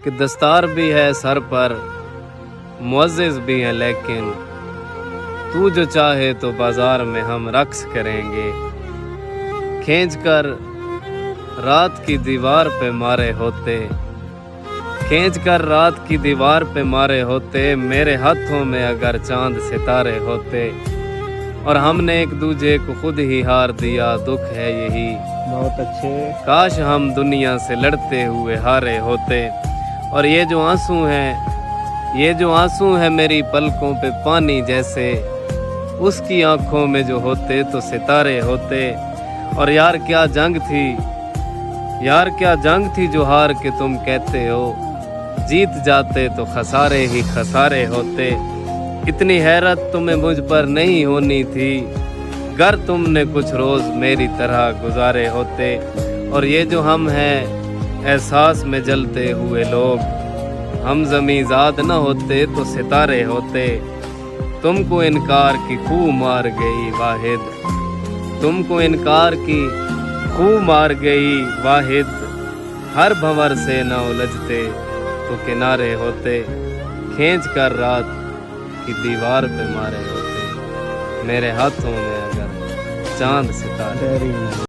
کہ دستار بھی ہے سر پر، معزز بھی ہیں لیکن تو جو چاہے تو بازار میں ہم رقص کریں گے۔ کھینچ کر رات کی دیوار پہ مارے ہوتے، کھینچ کر رات کی دیوار پہ مارے ہوتے، میرے ہاتھوں میں اگر چاند ستارے ہوتے، اور ہم نے ایک دوجے کو خود ہی ہار دیا، دکھ ہے یہی بہت اچھے۔ کاش ہم دنیا سے لڑتے ہوئے ہارے ہوتے۔ اور یہ جو آنسو ہیں، یہ جو آنسو ہیں میری پلکوں پہ پانی جیسے، اس کی آنکھوں میں جو ہوتے تو ستارے ہوتے۔ اور یار کیا جنگ تھی، یار کیا جنگ تھی جو ہار کے تم کہتے ہو، جیت جاتے تو خسارے ہی خسارے ہوتے۔ اتنی حیرت تمہیں مجھ پر نہیں ہونی تھی، گر تم نے کچھ روز میری طرح گزارے ہوتے۔ اور یہ جو ہم ہیں احساس میں جلتے ہوئے لوگ، ہم زمیں ذات نہ ہوتے تو ستارے ہوتے۔ تم کو انکار کی خو مار گئی واحد، تم کو انکار کی خو مار گئی واحد، ہر بھنور سے نہ الجھتے تو کنارے ہوتے۔ کھینچ کر رات کی دیوار پہ مارے ہوتے، میرے ہاتھوں میں اگر چاند ستارے۔